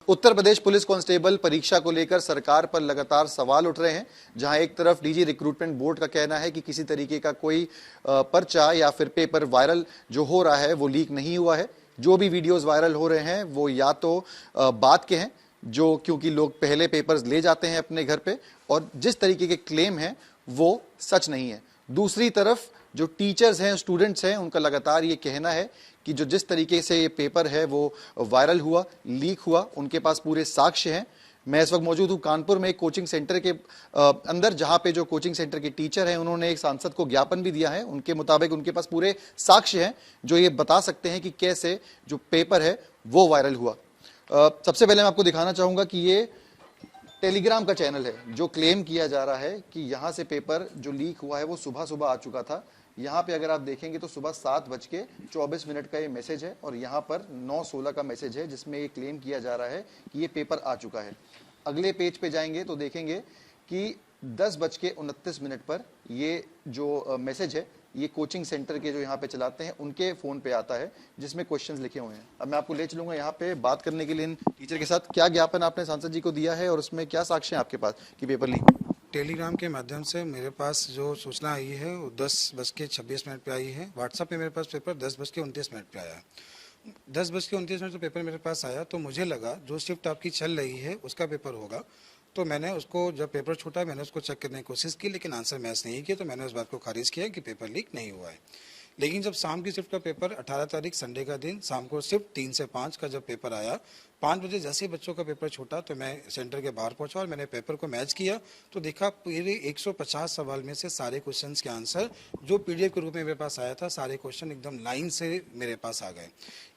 Uttar Pradesh police constable परीक्षा को लेकर सरकार पर लगातार सवाल उठ रहे हैं। जहां एक तरफ डीजी रिक्रूटमेंट बोर्ड का कहना है कि किसी तरीके का कोई पर्चा या फिर पेपर वायरल जो हो रहा है वो लीक नहीं हुआ है। जो भी वीडियोस वायरल हो रहे हैं वो या तो बात के हैं, जो क्योंकि लोग पहले पेपर्स ले जाते हैं अपने घर पे, और जिस तरीके के क्लेम हैं वो सच नहीं है। दूसरी तरफ जो टीचर्स हैं, स्टूडेंट्स हैं, उनका लगातार ये कहना है कि जो जिस तरीके से ये पेपर है वो वायरल हुआ, लीक हुआ, उनके पास पूरे साक्ष्य हैं। मैं इस वक्त मौजूद हूं कानपुर में एक कोचिंग सेंटर के अंदर, जहां पे जो कोचिंग सेंटर के टीचर हैं उन्होंने एक सांसद को ज्ञापन भी दिया है। उनके मुताबिक उनके पास पूरे साक्ष्य हैं जो ये बता सकते हैं कि कैसे जो पेपर है वो वायरल हुआ। सबसे पहले मैं आपको दिखाना चाहूंगा कि ये टेलीग्राम का चैनल है जो क्लेम किया जा रहा है कि यहां से पेपर जो लीक हुआ है वो सुबह सुबह आ चुका था। यहाँ पे अगर आप देखेंगे तो सुबह 7:24 का ये मैसेज है और यहाँ पर 9:16 का मैसेज है जिसमें ये क्लेम किया जा रहा है कि ये पेपर आ चुका है। अगले पेज पे जाएंगे तो देखेंगे कि 10:29 पर ये जो मैसेज है ये कोचिंग सेंटर के जो यहाँ पे चलाते हैं उनके फोन पे आता है जिसमें क्वेश्चंस लिखे हुए हैं। अब मैं आपको ले चलूंगा यहाँ पे बात करने के लिए इन टीचर के साथ। क्या ज्ञापन आपने सांसद जी को दिया है और उसमें क्या साक्ष्य है आपके पास कि पेपर लीक? टेलीग्राम के माध्यम से मेरे पास जो सूचना आई है वो 10:26 पे आई है। व्हाट्सएप पे मेरे पास पेपर 10:29 पे आया। 10:29 पेपर मेरे पास आया तो मुझे लगा जो शिफ्ट आपकी चल रही है उसका पेपर होगा। तो मैंने उसको, जब पेपर छूटा मैंने उसको चेक करने की कोशिश की, लेकिन आंसर मैच नहीं किया, तो मैंने उस बात को खारिज किया कि पेपर लीक नहीं हुआ है। लेकिन जब शाम की शिफ्ट का पेपर 18 तारीख संडे का दिन शाम को शिफ्ट 3 से 5 का जब पेपर आया, 5 बजे जैसे ही बच्चों का पेपर छूटा तो मैं सेंटर के बाहर पहुंचा और मैंने पेपर को मैच किया तो देखा पूरे 150 सवाल में से सारे क्वेश्चंस के आंसर जो पीडीएफ के रूप में मेरे पास आया था, सारे क्वेश्चन एकदम लाइन से मेरे पास आ गए।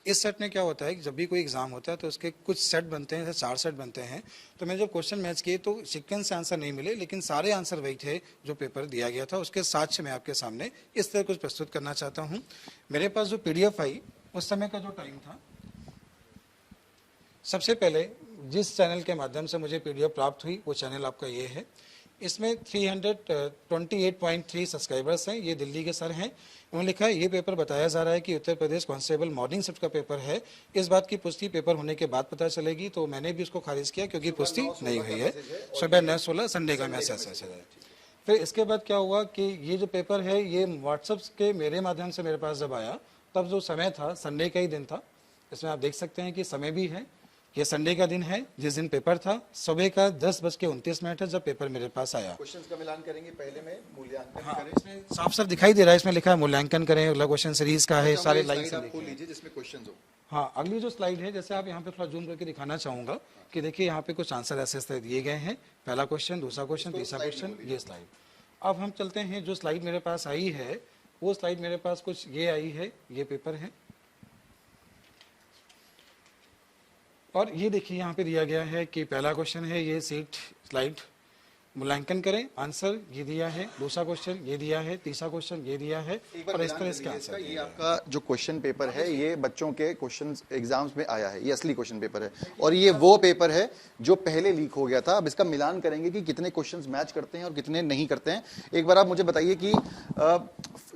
इस सेट में क्या होता है कि जब भी कोई एग्जाम होता है तो उसके कुछ सेट बनते हैं, 4 सेट बनते हैं। तो मैं जब क्वेश्चन मैच किए तो सीक्वेंस से आंसर नहीं मिले, लेकिन सारे आंसर वही थे जो पेपर दिया गया था। उसके साक्ष्य मैं आपके सामने इस तरह कुछ प्रस्तुत करना चाहता हूँ। मेरे पास जो पीडीएफ आई उस समय का जो टाइम था, सबसे पहले जिस चैनल के माध्यम से मुझे पीडीएफ प्राप्त हुई वो चैनल आपका ये है। इसमें 328.3 सब्सक्राइबर्स हैं। ये दिल्ली के सर हैं। उन्होंने लिखा है ये पेपर बताया जा रहा है कि Uttar Pradesh constable morning shift का पेपर है। इस बात की पुष्टि पेपर होने के बाद पता चलेगी। तो मैंने भी उसको खारिज किया क्योंकि पुष्टि नहीं हुई है। सुबह 9:16 संडे का मैसेज है। फिर इसके बाद क्या हुआ कि ये जो पेपर है ये व्हाट्सएप के मेरे माध्यम से मेरे पास जब आया तब जो समय था संडे का ही दिन था। इसमें आप देख सकते हैं कि समय भी है, ये संडे का दिन है जिस दिन पेपर था। सुबह का 10:29 है जब पेपर मेरे पास आया। क्वेश्चंस का मिलान करेंगे, पहले में मूल्यांकन करें। इसमें साफ साफ दिखाई दे रहा है, इसमें लिखा है मूल्यांकन करें, अगला क्वेश्चन सीरीज का है, सारे लाइन से खोल लीजिए जिसमें क्वेश्चंस हो। हाँ, अगली जो स्लाइड है, जैसे आप यहाँ पे थोड़ा जूम करके दिखाना चाहूंगा कि देखिए यहाँ पे कुछ आंसर ऐसे दिए गए हैं। पहला क्वेश्चन, दूसरा क्वेश्चन, तीसरा क्वेश्चन, ये स्लाइड। अब हम चलते हैं, जो स्लाइड मेरे पास आई है वो स्लाइड मेरे पास कुछ ये आई है, ये पेपर है। और ये देखिए यहाँ पे दिया गया है कि पहला क्वेश्चन है ये सीट स्लाइड, मूल्यांकन करें, आंसर ये दिया है। दूसरा क्वेश्चन ये दिया है, तीसरा क्वेश्चन ये दिया है और इस तरह इसका आंसर। ये आपका जो क्वेश्चन पेपर है ये बच्चों के क्वेश्चन एग्जाम्स में आया है, ये असली क्वेश्चन पेपर है और ये वो पेपर है जो पहले लीक हो गया था। अब इसका मिलान करेंगे कि कितने क्वेश्चंस मैच करते हैं और कितने नहीं करते हैं। एक बार आप मुझे बताइए कि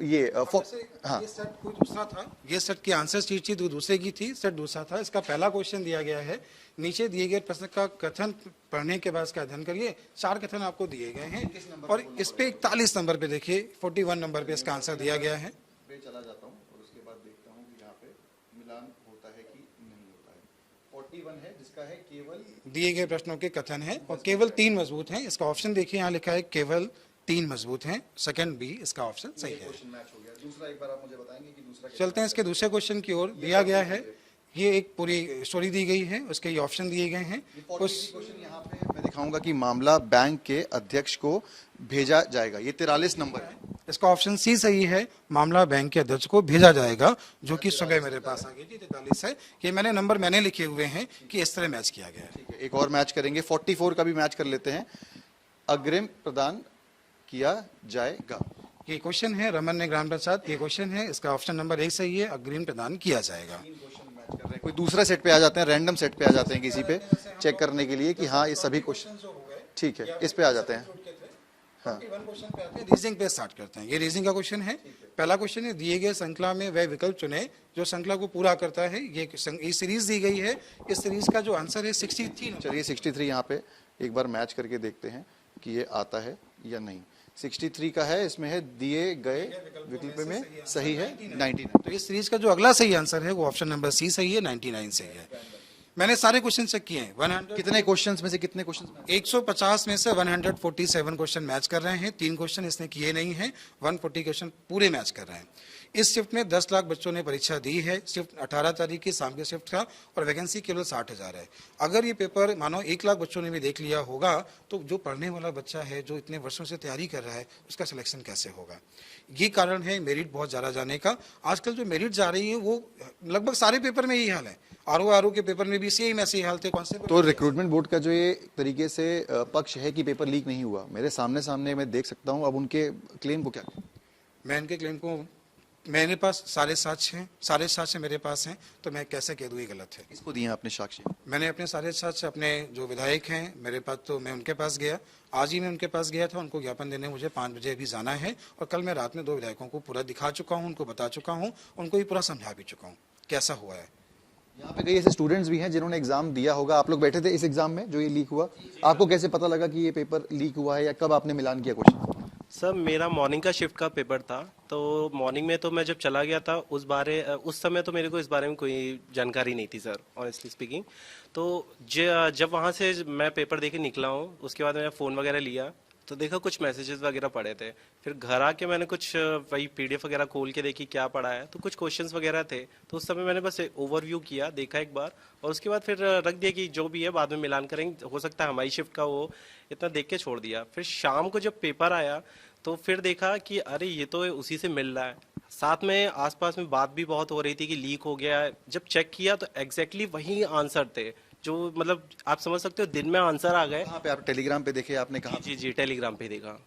ये सेट कोई दूसरा था, ये सेट की आंसर शीट थी दूसरे की थी, सेट दूसरा था। इसका पहला क्वेश्चन दिया गया है, नीचे दिए गए प्रश्न का कथन पढ़ने के बाद इसका अध्ययन करिए। 4 कथन आपको दिए गए हैं और इस पे 41 नंबर पे देखिए 41 नंबर पे इसका आंसर दिया गया है। चला जाता हूं और उसके बाद देखता हूं कि यहाँ पे मिलान होता है कि नहीं होता है। 41 है जिसका है केवल दिए गए प्रश्नों के कथन है और केवल 3 मजबूत हैं। इसका ऑप्शन देखिए यहाँ लिखा है केवल 3 मजबूत हैं, सेकंड बी इसका ऑप्शन सही है। दूसरा एक बार आप मुझे बताएंगे कि दूसरा। चलते हैं इसके दूसरे क्वेश्चन की ओर। दिया गया है, ये एक पूरी स्टोरी दी गई है, उसके ये ऑप्शन दिए गए हैं। उस क्वेश्चन यहाँ पे मैं दिखाऊंगा कि मामला बैंक के अध्यक्ष को भेजा जाएगा, ये 43 नंबर है। इसका ऑप्शन सी सही है, मामला बैंक के अध्यक्ष को भेजा जाएगा, जो कि सुबह मेरे पास आ गई थी। 43 है, ये मैंने नंबर मैंने लिखे हुए हैं कि इस तरह मैच किया गया है। एक और मैच करेंगे, 44 का भी मैच कर लेते हैं। अग्रिम प्रदान किया जाएगा, ये क्वेश्चन है रमन ने ग्राम प्रसाद, ये क्वेश्चन है, इसका ऑप्शन नंबर 1 सही है, अग्रिम प्रदान किया जाएगा। कोई दूसरा सेट पे आ जाते हैं, रैंडम सेट पे आ जाते हैं किसी पे चेक करने के लिए कि हाँ ये सभी क्वेश्चन ठीक है, इस पे आ जाते हैं। वन क्वेश्चन पे आते हैं, रीजनिंग पे स्टार्ट करते हैं। ये रीजनिंग का क्वेश्चन है। पहला क्वेश्चन है, दिए गए श्रृंखला में वह विकल्प चुने जो श्रृंखला को पूरा करता है। ये सीरीज दी गई है, इस सीरीज का जो आंसर है 63। चलिए 63 यहाँ पे एक बार मैच करके देखते हैं कि ये आता है या नहीं। 63 का है, इसमें है दिए गए विकल्प में सही है 99। तो इस सीरीज का जो अगला सही आंसर है वो ऑप्शन नंबर सी सही है, 99 सही है। मैंने सारे क्वेश्चन चेक किए हैं। 100 कितने क्वेश्चंस में से कितने क्वेश्चन? 150 में से 147 क्वेश्चन मैच कर रहे हैं। 3 क्वेश्चन इसने किए नहीं हैं, 140 क्वेश्चन पूरे मैच कर रहे हैं। इस शिफ्ट में 10 लाख बच्चों ने परीक्षा दी है। शिफ्ट 18 तारीख की शाम के शिफ्ट का, और वैकेंसी केवल 60,000 है। अगर ये पेपर मानो 1 लाख बच्चों ने भी देख लिया होगा तो जो पढ़ने वाला बच्चा है, जो इतने वर्षों से तैयारी कर रहा है, उसका सिलेक्शन कैसे होगा? ये कारण है मेरिट बहुत ज़्यादा जाने का। आजकल जो मेरिट जा रही है वो लगभग सारे पेपर में यही हाल है। आरओ के पेपर में भी सेम ऐसे ही हाल थे। तो रिक्रूटमेंट बोर्ड का जो ये तरीके से पक्ष है कि पेपर लीक नहीं हुआ, मेरे सामने मैं देख सकता हूँ। अब उनके क्लेम को क्या? मैं इनके क्लेम को, मेरे पास सारे साक्ष्य मेरे पास हैं, तो मैं कैसे कह दूँ ये गलत है? इसको दिए आपने साक्ष्य? मैंने अपने सारे साक्ष्य अपने जो विधायक हैं मेरे पास, तो मैं उनके पास गया। आज ही मैं उनके पास गया था, उनको ज्ञापन देने मुझे 5 बजे भी जाना है। और कल मैं रात में 2 विधायकों को पूरा दिखा चुका हूँ, उनको बता चुका हूँ, उनको भी पूरा समझा भी चुका हूँ कैसा हुआ है। यहाँ पे कई ऐसे स्टूडेंट्स भी हैं जिन्होंने एग्जाम दिया होगा। आप लोग बैठे थे इस एग्जाम में जो ये लीक हुआ, आपको कैसे पता लगा कि ये पेपर लीक हुआ है, या कब आपने मिलान किया क्वेश्चन? सर मेरा मॉर्निंग का शिफ्ट का पेपर था, तो मॉर्निंग में तो मैं जब चला गया था उस समय तो मेरे को इस बारे में कोई जानकारी नहीं थी सर, ऑनेस्टली स्पीकिंग। तो जब वहाँ से मैं पेपर देके निकला हूँ, उसके बाद मैंने फ़ोन वगैरह लिया तो देखा कुछ मैसेजेस वगैरह पड़े थे। फिर घर आके मैंने कुछ वही पीडीएफ वगैरह खोल के देखी क्या पड़ा है, तो कुछ क्वेश्चंस वगैरह थे। तो उस समय मैंने बस ओवरव्यू किया, देखा एक बार, और उसके बाद फिर रख दिया कि जो भी है बाद में मिलान करेंगे। हो सकता है हमारी शिफ्ट का वो, इतना देख के छोड़ दिया। फिर शाम को जब पेपर आया तो फिर देखा कि अरे ये तो उसी से मिल रहा है। साथ में आसपास में बात भी बहुत हो रही थी कि लीक हो गया है। जब चेक किया तो एग्जैक्टली वही आंसर थे, जो मतलब आप समझ सकते हो दिन में आंसर आ गए। कहाँ पे आप टेलीग्राम पे देखे आपने? कहा? जी टेलीग्राम पे देखा।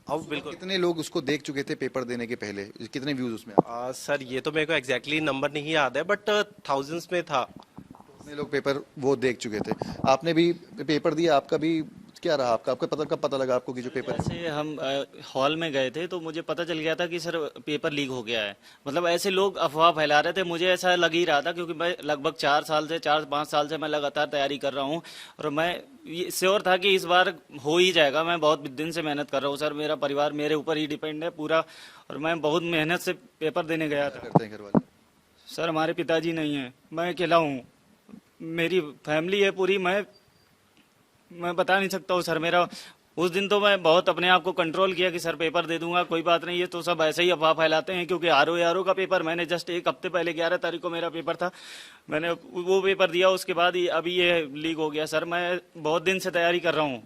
अब बिल्कुल। कितने लोग उसको देख चुके थे पेपर देने के पहले? कितने व्यूज उसमें? सर ये तो मेरे को एग्जैक्टली नंबर नहीं याद है, बट थाउजेंड्स में था। कितने लोग पेपर वो देख चुके थे? आपने भी पेपर दिया, आपका भी क्या रहा? आपका कब पता लगा आपको कि जो पेपर ऐसे हम हॉल में गए थे तो मुझे पता चल गया था कि सर पेपर लीक हो गया है। मतलब ऐसे लोग अफवाह फैला रहे थे, मुझे ऐसा लग ही रहा था, क्योंकि मैं लगभग 4-5 साल से मैं लगातार तैयारी कर रहा हूँ, और मैं श्योर था कि इस बार हो ही जाएगा। मैं बहुत दिन से मेहनत कर रहा हूँ सर, मेरा परिवार मेरे ऊपर ही डिपेंड है पूरा, और मैं बहुत मेहनत से पेपर देने गया था। करते हैं घर वाले? सर हमारे पिताजी नहीं है, मैं अकेला हूँ, मेरी फैमिली है पूरी। मैं बता नहीं सकता हूँ सर। मेरा उस दिन तो मैं बहुत अपने आप को कंट्रोल किया कि सर पेपर दे दूंगा, कोई बात नहीं, ये तो सब ऐसे ही अफवाह फैलाते हैं। क्योंकि आरओ का पेपर मैंने जस्ट 1 हफ्ते पहले 11 तारीख को मेरा पेपर था, मैंने वो पेपर दिया, उसके बाद अभी ये लीक हो गया। सर मैं बहुत दिन से तैयारी कर रहा हूँ,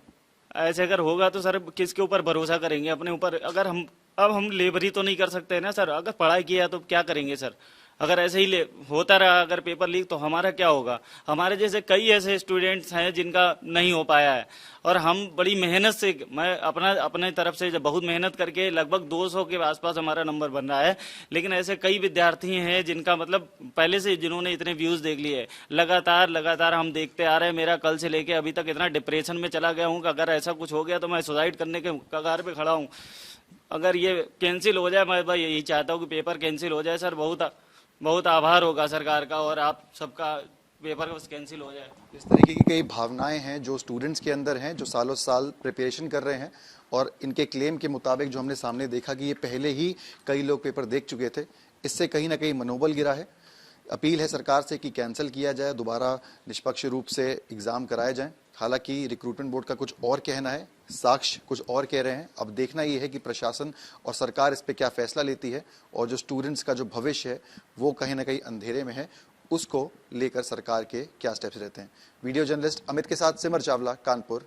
ऐसे अगर होगा तो सर किसके ऊपर भरोसा करेंगे? अपने ऊपर। अगर हम लेबरी तो नहीं कर सकते ना सर, अगर पढ़ाई किया तो क्या करेंगे सर? अगर ऐसे ही होता रहा अगर पेपर लीक, तो हमारा क्या होगा? हमारे जैसे कई ऐसे स्टूडेंट्स हैं जिनका नहीं हो पाया है, और हम बड़ी मेहनत से, मैं अपने तरफ से जब बहुत मेहनत करके लगभग 200 के आसपास हमारा नंबर बन रहा है। लेकिन ऐसे कई विद्यार्थी हैं जिनका मतलब पहले से, जिन्होंने इतने व्यूज़ देख लिए, लगातार हम देखते आ रहे हैं। मेरा कल से लेके अभी तक इतना डिप्रेशन में चला गया हूँ कि अगर ऐसा कुछ हो गया तो मैं सुसाइड करने के कगार पर खड़ा हूँ। अगर ये कैंसिल हो जाए, मैं भाई यही चाहता हूँ कि पेपर कैंसिल हो जाए सर। बहुत आभार होगा सरकार का, और आप सबका पेपर बस कैंसिल हो जाए। इस तरीके की कई भावनाएं हैं जो स्टूडेंट्स के अंदर हैं, जो सालों साल प्रिपरेशन कर रहे हैं, और इनके क्लेम के मुताबिक जो हमने सामने देखा कि ये पहले ही कई लोग पेपर देख चुके थे, इससे कहीं ना कहीं मनोबल गिरा है। अपील है सरकार से कि कैंसिल किया जाए, दोबारा निष्पक्ष रूप से एग्ज़ाम कराए जाएं। हालांकि रिक्रूटमेंट बोर्ड का कुछ और कहना है, साक्ष्य कुछ और कह रहे हैं। अब देखना ये है कि प्रशासन और सरकार इस पे क्या फैसला लेती है, और जो स्टूडेंट्स का जो भविष्य है वो कहीं ना कहीं अंधेरे में है, उसको लेकर सरकार के क्या स्टेप्स रहते हैं। वीडियो जर्नलिस्ट अमित के साथ सिमर चावला, कानपुर।